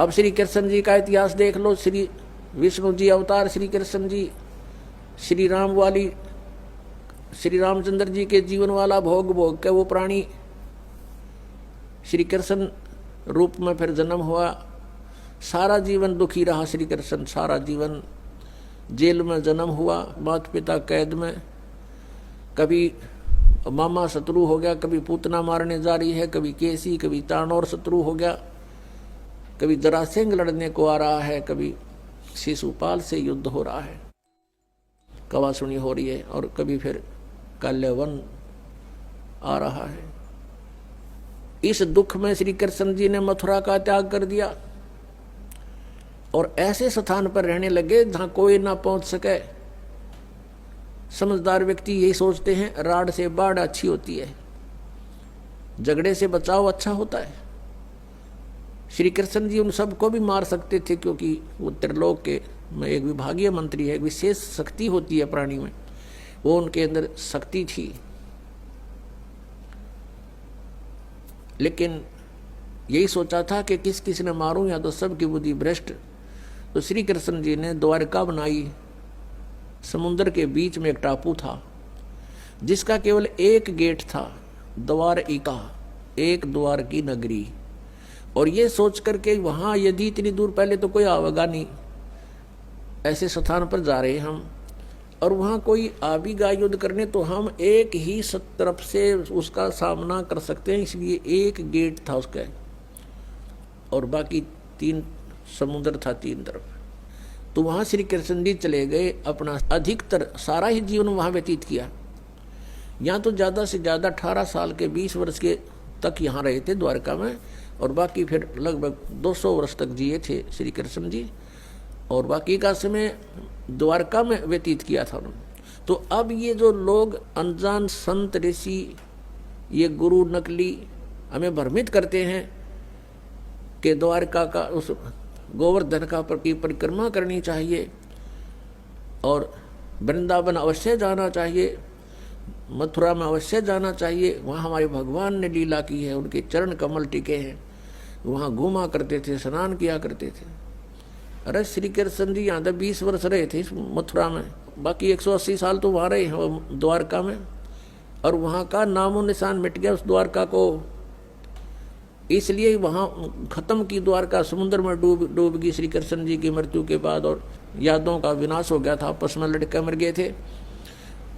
अब श्री कृष्ण जी का इतिहास देख लो। श्री विष्णु जी अवतार श्री कृष्ण जी, श्री राम वाली, श्री रामचंद्र जी के जीवन वाला भोग भोग के वो प्राणी श्री कृष्ण रूप में फिर जन्म हुआ। सारा जीवन दुखी रहा श्री कृष्ण, सारा जीवन जेल में जन्म हुआ, माता पिता कैद में, कभी मामा शत्रु हो गया, कभी पूतना मारने जा रही है, कभी केसी, कभी तानौर शत्रु हो गया, कभी जरासेंग लड़ने को आ रहा है, कभी शिशुपाल से युद्ध हो रहा है, कवासुनी हो रही है, और कभी फिर काल्यवन आ रहा है। इस दुख में श्री कृष्ण जी ने मथुरा का त्याग कर दिया और ऐसे स्थान पर रहने लगे जहां कोई ना पहुंच सके। समझदार व्यक्ति यही सोचते हैं राड से बाढ़ अच्छी होती है, झगड़े से बचाव अच्छा होता है। श्री कृष्ण जी उन सबको भी मार सकते थे, क्योंकि वो त्रिलोक के में एक विभागीय मंत्री है, एक विशेष शक्ति होती है प्राणी में, वो उनके अंदर शक्ति थी। लेकिन यही सोचा था कि किस किस ने मारूं, या तो सबकी बुद्धि भ्रष्ट। तो श्री कृष्ण जी ने द्वारका बनाई। समुद्र के बीच में एक टापू था जिसका केवल एक गेट था, द्वारिका, एक द्वार की नगरी। और ये सोच करके वहां यदि इतनी दूर पहले तो कोई आवेगा नहीं, ऐसे स्थान पर जा रहे हम, और वहां कोई आ भी गया युद्ध करने तो हम एक ही तरफ से उसका सामना कर सकते हैं, इसलिए एक गेट था उसका, और बाकी 3 समुद्र था 3 तरफ। तो वहां श्री कृष्ण जी चले गए, अपना अधिकतर सारा ही जीवन वहां व्यतीत किया। यहाँ तो ज़्यादा से ज़्यादा 18 साल के 20 वर्ष के तक यहाँ रहे थे द्वारका में, और बाकी फिर लगभग 200 वर्ष तक जिए थे श्री कृष्ण जी, और बाकी का समय द्वारका में व्यतीत किया था उन्होंने। तो अब ये जो लोग अनजान संत ऋषि, ये गुरु नकली हमें भ्रमित करते हैं कि द्वारका का उस गोवर्धन का की परिक्रमा करनी चाहिए और वृंदावन अवश्य जाना चाहिए, मथुरा में अवश्य जाना चाहिए, वहाँ हमारे भगवान ने लीला की है, उनके चरण कमल टिके हैं, वहाँ घूमा करते थे, स्नान किया करते थे। अरे श्री कृष्ण जी यहाँ तक 20 वर्ष रहे थे इस मथुरा में, बाकी 180 साल तो वहाँ रहे हैं द्वारका में, और वहाँ का नामो निशान मिट गया उस द्वारका को। इसलिए वहाँ खत्म की द्वारका, समुद्र में डूब गई श्री कृष्ण जी की मृत्यु के बाद, और यादों का विनाश हो गया था, आपस में लड़के मर गए थे,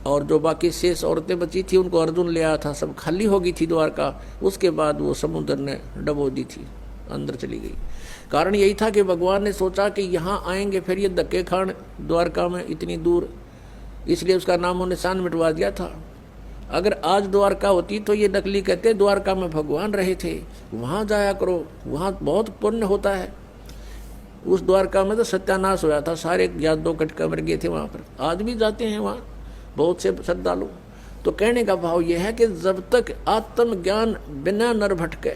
और जो बाकी शेष औरतें बची थी उनको अर्जुन ले आया था, सब खाली हो गई थी द्वारका। उसके बाद वो समुद्र ने डबो दी थी, अंदर चली गई। कारण यही था कि भगवान ने सोचा कि यहाँ आएंगे फिर ये धक्के खान द्वारका में इतनी दूर, इसलिए उसका नामो निशान मिटवा दिया था। अगर आज द्वारका होती तो ये नकली कहते द्वारका में भगवान रहे थे, वहाँ जाया करो, वहाँ बहुत पुण्य होता है। उस द्वारका में तो सत्यानाश होया था, सारे यादव कटका मर गए थे वहाँ पर। आज भी जाते हैं वहाँ बहुत से श्रद्धालु। तो कहने का भाव यह है कि जब तक आत्मज्ञान बिना नर भटके,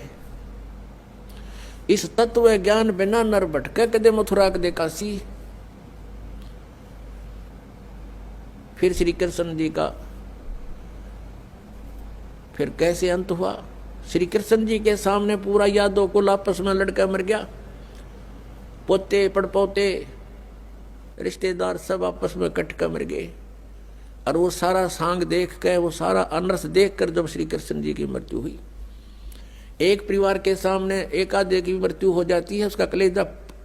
इस तत्व ज्ञान बिना नर भटके, कदे मथुरा कदे काशी। फिर श्री कृष्ण जी का फिर कैसे अंत हुआ? श्री कृष्ण जी के सामने पूरा यादव कुल आपस में लड़का मर गया, पोते पड़पोते रिश्तेदार सब आपस में कट कर मर गए। और वो सारा सांग देख कर, वो सारा अनर्थ देख कर जब श्री कृष्ण जी की मृत्यु हुई, एक परिवार के सामने एकाध की मृत्यु हो जाती है, उसका कलेजा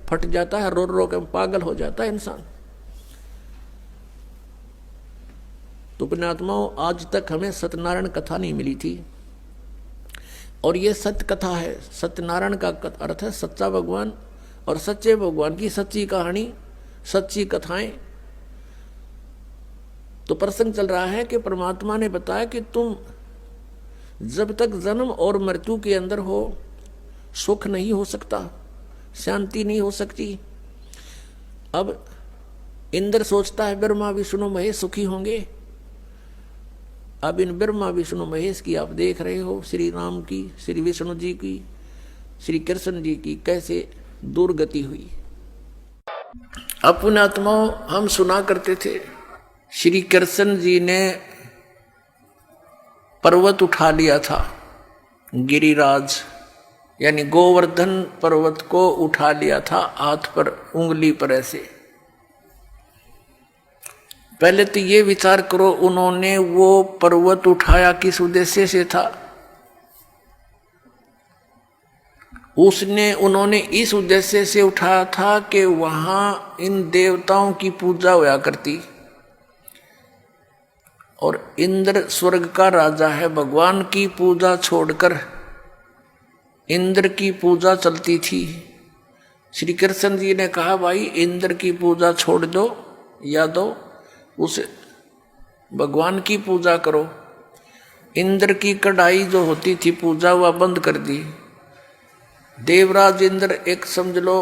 फट जाता है, रो रो कर पागल हो जाता है इंसान। तो पुण्यात्माओं, आज तक हमें सत्यनारायण कथा नहीं मिली थी, और ये सत्य कथा है। सत्यनारायण का अर्थ है सच्चा भगवान, और सच्चे भगवान की सच्ची कहानी, सच्ची कथाएं। तो प्रसंग चल रहा है कि परमात्मा ने बताया कि तुम जब तक जन्म और मृत्यु के अंदर हो, सुख नहीं हो सकता, शांति नहीं हो सकती। अब इंद्र सोचता है ब्रह्मा विष्णु महेश सुखी होंगे। अब इन ब्रह्मा विष्णु महेश की आप देख रहे हो, श्री राम की, श्री विष्णु जी की, श्री कृष्ण जी की कैसे दुर्गति हुई। अब पुण्यात्माओं, हम सुना करते थे श्री कृष्ण जी ने पर्वत उठा लिया था, गिरिराज, यानी गोवर्धन पर्वत को उठा लिया था हाथ पर, उंगली पर ऐसे। पहले तो ये विचार करो, उन्होंने वो पर्वत उठाया किस उद्देश्य से था? उन्होंने इस उद्देश्य से उठाया था कि वहां इन देवताओं की पूजा हुआ करती, और इंद्र स्वर्ग का राजा है, भगवान की पूजा छोड़कर इंद्र की पूजा चलती थी। श्री कृष्ण जी ने कहा भाई इंद्र की पूजा छोड़ दो, या दो उस भगवान की पूजा करो। इंद्र की कढ़ाई जो होती थी पूजा, वह बंद कर दी। देवराज इंद्र एक समझ लो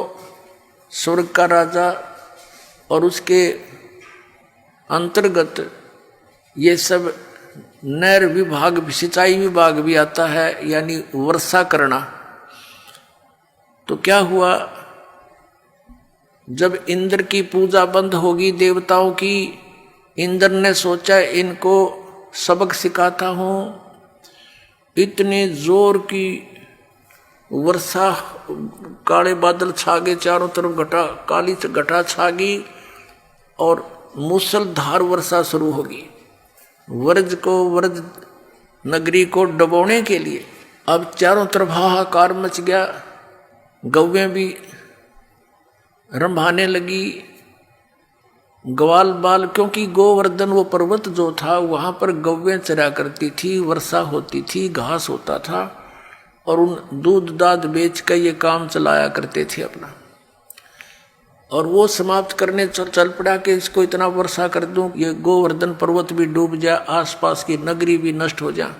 स्वर्ग का राजा, और उसके अंतर्गत ये सब नहर विभाग, सिंचाई विभाग भी आता है, यानी वर्षा करना। तो क्या हुआ, जब इंद्र की पूजा बंद होगी देवताओं की, इंद्र ने सोचा इनको सबक सिखाता हूं। इतने जोर की वर्षा, काले बादल छा गए चारों तरफ, काली घटा छा गई और मूसलधार वर्षा शुरू होगी। व्रज नगरी को डुबोने के लिए अब चारों तरफ हाहाकार मच गया। गौवें भी रंभाने लगी, ग्वाल बाल, क्योंकि गोवर्धन वो पर्वत जो था वहां पर गौवें चरा करती थी, वर्षा होती थी, घास होता था, और उन दूध दाद बेच कर ये काम चलाया करते थे अपना। और वो समाप्त करने चल पड़ा कि इसको इतना वर्षा कर दूं ये गोवर्धन पर्वत भी डूब जाए, आसपास की नगरी भी नष्ट हो जाए।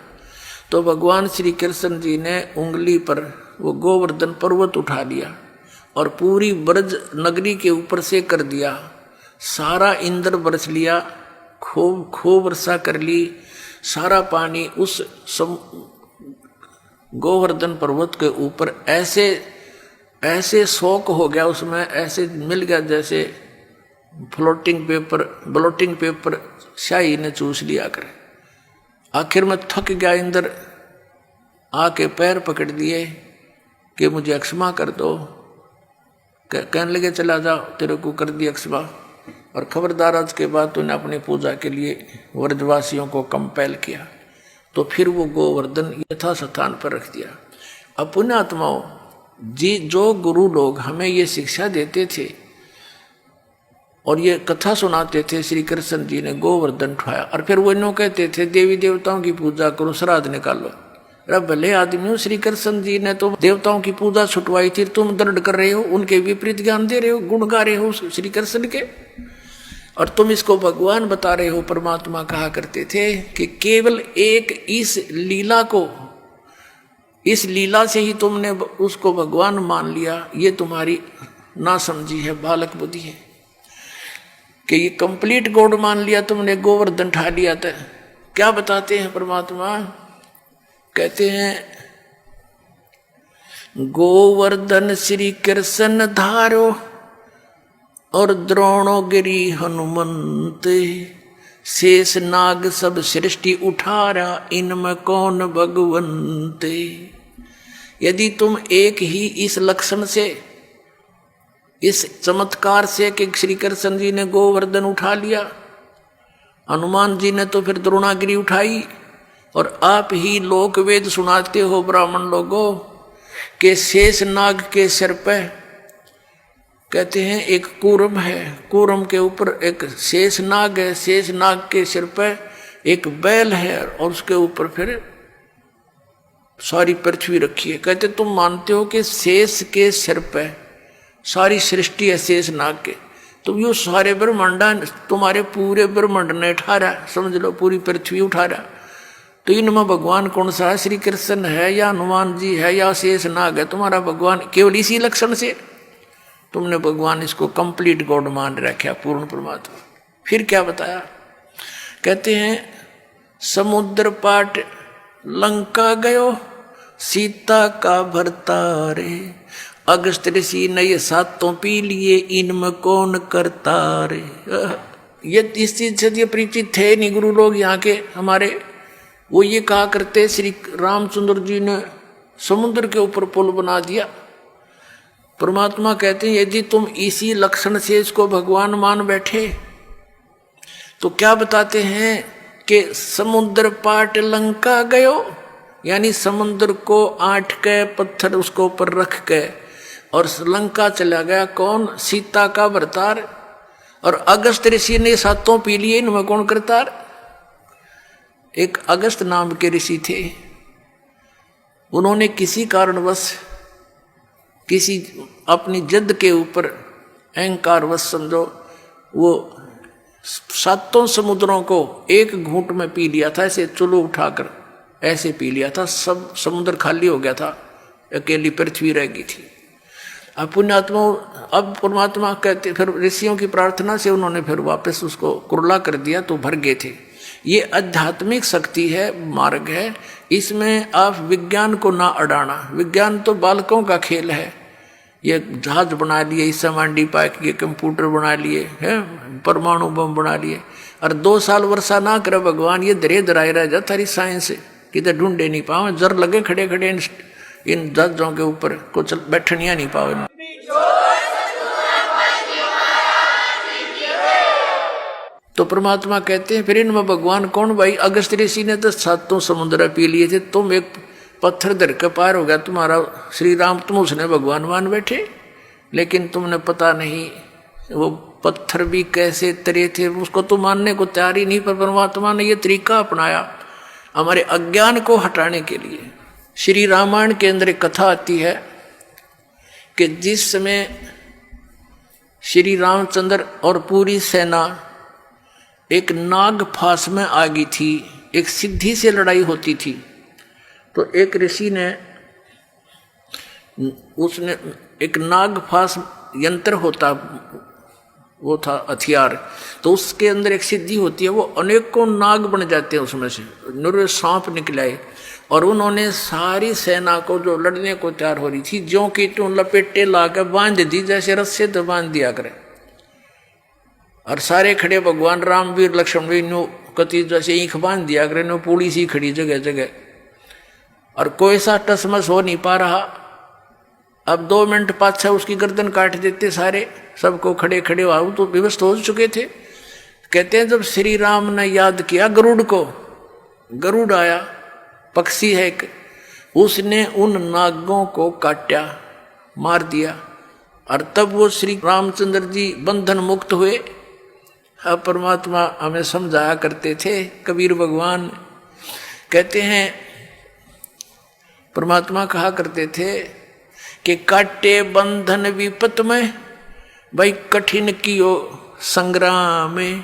तो भगवान श्री कृष्ण जी ने उंगली पर वो गोवर्धन पर्वत उठा लिया और पूरी ब्रज नगरी के ऊपर से कर दिया। सारा इंद्र बरस लिया, खूब वर्षा कर ली। सारा पानी उस गोवर्धन पर्वत के ऊपर ऐसे शौक हो गया, उसमें ऐसे मिल गया जैसे ब्लोटिंग पेपर शाही ने चूस लिया करे। आखिर में थक गया इंद्र, आके पैर पकड़ दिए कि मुझे क्षमा कर दो। कहने लगे चला जा, तेरे को कर दिया क्षमा, और खबरदार आज के बाद तूने अपनी पूजा के लिए व्रजवासियों को कंपेल किया। तो फिर वो गोवर्धन यथा स्थान पर रख दिया। अब पुण्यात्माओं जी, जो गुरु लोग हमें ये शिक्षा देते थे और ये कथा सुनाते थे, श्री कृष्ण जी ने गोवर्धन उठाया, और फिर वो इन्हों कहते थे देवी देवताओं की पूजा करो, श्राद्ध निकालो। अरे भले आदमी हो, श्री कृष्ण जी ने तो देवताओं की पूजा छुटवाई थी, तुम दर्द कर रहे हो, उनके विपरीत ज्ञान दे रहे हो, गुण गा रहे हो श्री कृष्ण के, और तुम इसको भगवान बता रहे हो। परमात्मा कहा करते थे कि केवल एक इस लीला से ही तुमने उसको भगवान मान लिया। ये तुम्हारी ना समझी है, बालक बुद्धि है कि ये कंप्लीट गॉड मान लिया तुमने, गोवर्धन उठा लिया। था क्या बताते हैं परमात्मा, कहते हैं गोवर्धन श्री कृष्ण धारो और द्रोणोगिरी हनुमंत, शेष नाग सब सृष्टि उठारा, इनमें कौन भगवंत। यदि तुम एक ही इस लक्षण से, इस चमत्कार से कि श्री कृष्ण जी ने गोवर्धन उठा लिया, हनुमान जी ने तो फिर द्रोणागिरी उठाई, और आप ही लोक वेद सुनाते हो ब्राह्मण लोगों के शेष नाग के सिर पे, कहते हैं एक कूर्म है, कूर्म के ऊपर एक शेष नाग है, शेष नाग के सिर पे एक बैल है, और उसके ऊपर फिर सारी पृथ्वी रखी है। कहते तुम मानते हो कि शेष के सिर पे सारी सृष्टि है शेष नाग के, तो यो सारे ब्रह्मांड तुम्हारे पूरे ब्रह्मांड ने उठा रहा, समझ लो पूरी पृथ्वी उठा रहा। तो इनमें भगवान कौन सा है, श्री कृष्ण है या हनुमान जी है या शेष नाग है तुम्हारा भगवान? केवल इसी लक्षण से तुमने भगवान इसको कंप्लीट गॉड मान रखा, पूर्ण परमात्मा। फिर क्या बताया, कहते हैं समुद्र पाट लंका गयो, सीता का भरतारे, अगस्त ऋषि ने ये सातों पी लिए, इनमें कौन करता रे। ये इस चीज से ये परिचित थे नहीं गुरु लोग यहाँ के हमारे। वो ये कहा करते श्री रामचंद्र जी ने समुद्र के ऊपर पुल बना दिया। परमात्मा कहते हैं यदि तुम इसी लक्षण से इसको भगवान मान बैठे तो क्या बताते हैं कि समुद्र पाट लंका गयो, यानी समुद्र को आट के पत्थर उसको ऊपर रख के और लंका चला गया। कौन? सीता का भरतार। और अगस्त ऋषि ने सातों पी लिए, इनमें कौन करतार? एक अगस्त नाम के ऋषि थे, उन्होंने किसी कारणवश किसी अपनी जिद के ऊपर अहंकारवश समझो वो सातों समुद्रों को एक घूंट में पी लिया था, ऐसे चुल्लू उठाकर ऐसे पी लिया था। सब समुद्र खाली हो गया था, अकेली पृथ्वी रह गई थी। अब पुण्यात्मा, अब परमात्मा कहते, फिर ऋषियों की प्रार्थना से उन्होंने फिर वापस उसको कुरला कर दिया तो भर गए थे। ये आध्यात्मिक शक्ति है, मार्ग है, इसमें आप विज्ञान को ना अड़ाना। विज्ञान तो बालकों का खेल है। ये जहाज बना लिए, इस मांडी पाक ये कंप्यूटर बना लिए हैं, परमाणु बम बना लिए, और 2 साल वर्षा ना करे भगवान, ये दरे दराए रह जाता सारी साइंस किधर ढूंढे नहीं पाओ। जर लगे खड़े खड़े इन जहाजों के ऊपर कुछ बैठनिया नहीं पाओ। तो परमात्मा कहते हैं फिर इनमें भगवान कौन? भाई अगस्त ऋषि ने तो सातों समुद्र पी लिए थे, तुम एक पत्थर धर के पार हो गया तुम्हारा श्री राम, तुम उसने भगवान मान बैठे, लेकिन तुमने पता नहीं वो पत्थर भी कैसे तरे थे, उसको तो मानने को तैयार ही नहीं। पर परमात्मा ने ये तरीका अपनाया हमारे अज्ञान को हटाने के लिए। श्री रामायण के अंदर एक कथा आती है कि जिस समय श्री रामचंद्र और पूरी सेना एक नाग फांस में आ गई थी, एक सिद्धि से लड़ाई होती थी, तो एक ऋषि ने उसने एक नाग फांस यंत्र होता, वो था हथियार, तो उसके अंदर एक सिद्धि होती है, वो अनेकों नाग बन जाते हैं, उसमें से निरे सांप निकलाए, और उन्होंने सारी सेना को जो लड़ने को तैयार हो रही थी ज्यों की त्यों लपेटे लाकर बांध दी, जैसे रस्से तो बांध दिया करे। और सारे खड़े भगवान राम वीर लक्ष्मण भी नो कति जैसे ईख बांध दिया करे, नो पूरी सी खड़ी जगह जगह, और कोई सा टसमस हो नहीं पा रहा। अब 2 मिनट पाछा उसकी गर्दन काट देते सारे, सबको खड़े खड़े आओ तो विवश हो चुके थे। कहते हैं जब श्री राम ने याद किया गरुड़ को, गरुड़ आया, पक्षी है एक, उसने उन नागों को काटा, मार दिया, और तब वो श्री रामचंद्र जी बंधन मुक्त हुए। अब परमात्मा हमें समझाया करते थे, कबीर भगवान कहते हैं, परमात्मा कहा करते थे कि काटे बंधन विपत में, भाई कठिन कियो संग्राम में,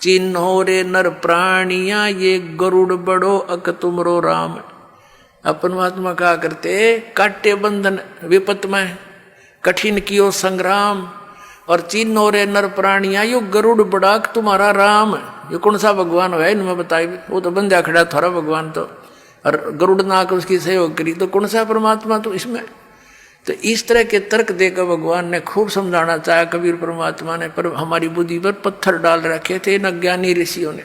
चिन्हो रे नर प्राणिया ये गरुड़ बड़ो अक तुमरो राम। अब परमात्मा कहा करते काटे बंधन विपत में, कठिन कियो संग्राम, और चिन्हो रे नर प्राणिया यो गरुड़ बड़ा तुम्हारा राम। ये कौन सा भगवान है इनमें बताइए? वो तो बंदा खड़ा थोड़ा भगवान तो, और गरुड़ नाक उसकी सहयोग करी, तो कौन सा परमात्मा तो इसमें? तो इस तरह के तर्क देकर भगवान ने खूब समझाना चाहा कबीर परमात्मा ने, पर हमारी बुद्धि पर पत्थर डाल रखे थे इन अज्ञानी ऋषियों ने।